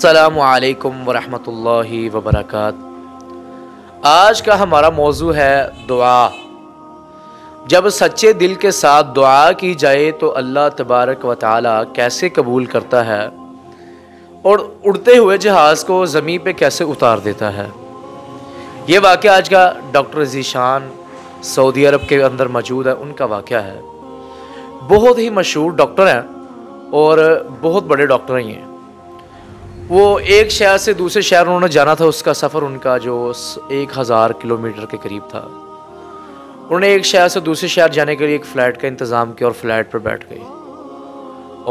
अस्सलामु अलैकुम वरहमतुल्लाहि वबरकात। आज का हमारा मौजू है दुआ। जब सच्चे दिल के साथ दुआ की जाए तो अल्लाह तबारक व तआला कैसे कबूल करता है और उड़ते हुए जहाज़ को ज़मीन पे कैसे उतार देता है। ये वाक़या आज का डॉक्टर ज़ीशान सऊदी अरब के अंदर मौजूद है, उनका वाक़या है। बहुत ही मशहूर डॉक्टर हैं और बहुत बड़े डॉक्टर हैं। वो एक शहर से दूसरे शहर उन्होंने जाना था। उसका सफ़र उनका जो 1000 किलोमीटर के करीब था। उन्होंने एक शहर से दूसरे शहर जाने के लिए एक फ़्लाइट का इंतज़ाम किया और फ़्लाइट पर बैठ गए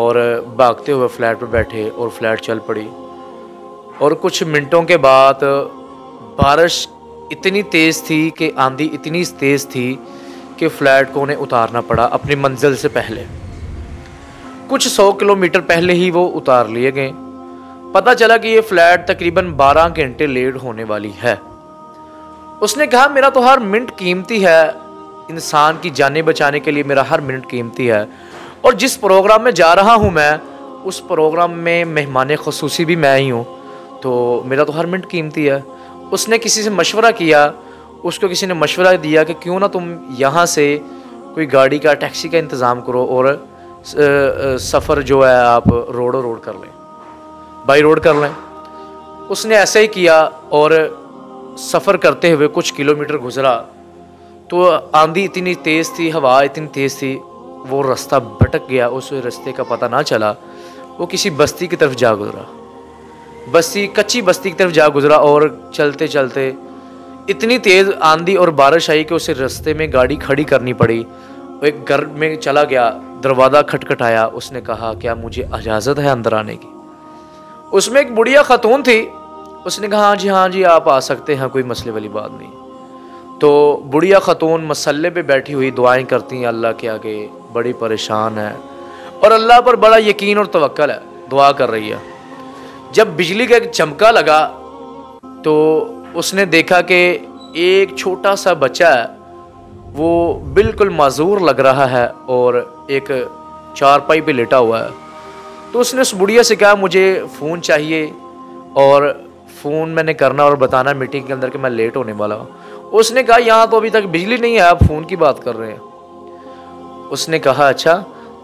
और भागते हुए फ़्लाइट पर बैठे और फ़्लाइट चल पड़ी। और कुछ मिनटों के बाद बारिश इतनी तेज़ थी कि आंधी इतनी तेज़ थी कि फ़्लाइट को उन्हें उतारना पड़ा अपनी मंजिल से पहले। कुछ 100 किलोमीटर पहले ही वो उतार लिए गए। पता चला कि ये फ़्लाइट तकरीबन 12 घंटे लेट होने वाली है। उसने कहा मेरा तो हर मिनट कीमती है, इंसान की जानें बचाने के लिए मेरा हर मिनट कीमती है, और जिस प्रोग्राम में जा रहा हूँ मैं, उस प्रोग्राम में मेहमान ख़ुसूसी भी मैं ही हूँ, तो मेरा तो हर मिनट कीमती है। उसने किसी से मशवरा किया, उसको किसी ने मशवरा दिया कि क्यों ना तुम यहाँ से कोई गाड़ी का टैक्सी का इंतज़ाम करो और सफ़र जो है आप रोड कर लें, बाई रोड कर लें। उसने ऐसे ही किया और सफ़र करते हुए कुछ किलोमीटर गुजरा तो आंधी इतनी तेज़ थी, हवा इतनी तेज़ थी, वो रास्ता भटक गया। उस रास्ते का पता ना चला। वो किसी बस्ती की तरफ जा गुजरा, कच्ची बस्ती की तरफ जा गुजरा और चलते चलते इतनी तेज़ आंधी और बारिश आई कि उसे रास्ते में गाड़ी खड़ी करनी पड़ी। वो एक घर में चला गया, दरवाज़ा खटखटाया। उसने कहा क्या मुझे इजाज़त है अंदर आने की? उसमें एक बुढ़िया खातून थी। उसने कहा हाँ जी आप आ सकते हैं, कोई मसले वाली बात नहीं। तो बुढ़िया खातून मसल्ले पे बैठी हुई दुआएं करती हैं अल्लाह के आगे, बड़ी परेशान है और अल्लाह पर बड़ा यकीन और तवक्कल है, दुआ कर रही है। जब बिजली का एक चमका लगा तो उसने देखा कि एक छोटा सा बच्चा है, वो बिल्कुल माजूर लग रहा है और एक चारपाई पे लेटा हुआ है। तो उसने उस बुढ़िया से कहा मुझे फ़ोन चाहिए और फ़ोन मैंने करना और बताना मीटिंग के अंदर कि मैं लेट होने वाला हूँ। उसने कहा यहाँ तो अभी तक बिजली नहीं है, आप फ़ोन की बात कर रहे हैं। उसने कहा अच्छा।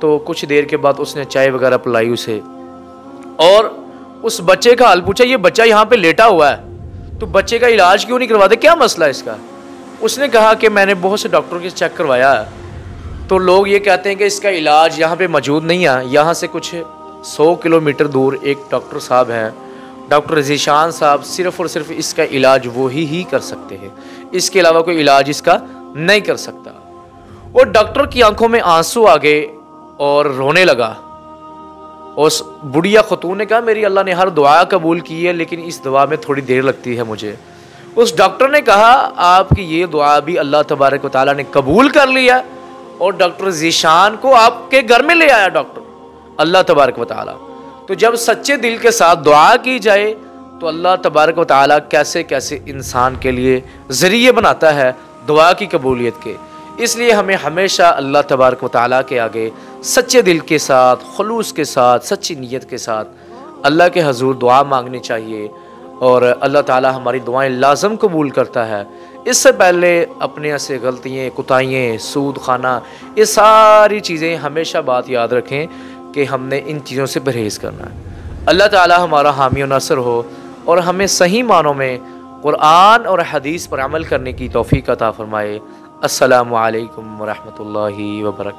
तो कुछ देर के बाद उसने चाय वगैरह पिलाई उसे और उस बच्चे का हाल पूछा। ये बच्चा यहाँ पे लेटा हुआ है तो बच्चे का इलाज क्यों नहीं करवाते, क्या मसला है इसका? उसने कहा कि मैंने बहुत से डॉक्टरों के चेक करवाया है तो लोग ये कहते हैं कि इसका इलाज यहाँ पे मौजूद नहीं है। यहाँ से कुछ 100 किलोमीटर दूर एक डॉक्टर साहब हैं, डॉक्टर ज़ीशान साहब, सिर्फ़ और सिर्फ इसका इलाज वो ही कर सकते हैं, इसके अलावा कोई इलाज इसका नहीं कर सकता। वो डॉक्टर की आंखों में आंसू आ गए और रोने लगा। उस बुढ़िया खतून ने कहा मेरी अल्लाह ने हर दुआ कबूल की है, लेकिन इस दुआ में थोड़ी देर लगती है मुझे। उस डॉक्टर ने कहा आपकी ये दुआ भी अल्लाह तबारक व तआला ने कबूल कर लिया और डॉक्टर ज़ीशान को आपके घर में ले आया डॉक्टर अल्लाह तबारक व तआला। तो जब सच्चे दिल के साथ दुआ की जाए तो अल्लाह तबारक व तआला कैसे कैसे इंसान के लिए ज़रिए बनाता है दुआ की कबूलियत के। इसलिए हमें हमेशा अल्लाह तबारक व तआला के आगे सच्चे दिल के साथ, खुलूस के साथ, सच्ची नीयत के साथ अल्लाह के हजूर दुआ मांगनी चाहिए और अल्लाह ताला हमारी दुआएं लाजम कबूल करता है। इससे पहले अपने से गलतियाँ, कुताहियाँ, सूद खाना, ये सारी चीज़ें हमेशा बात याद रखें कि हमने इन चीज़ों से परहेज़ करना है। अल्लाह ताला हमारा हामी और नासर हो और हमें सही मानों में कुरान और हदीस पर अमल करने की तौफीक अता फरमाए। अस्सलामु अलैकुम व रहमतुल्लाहि व बरकातहू।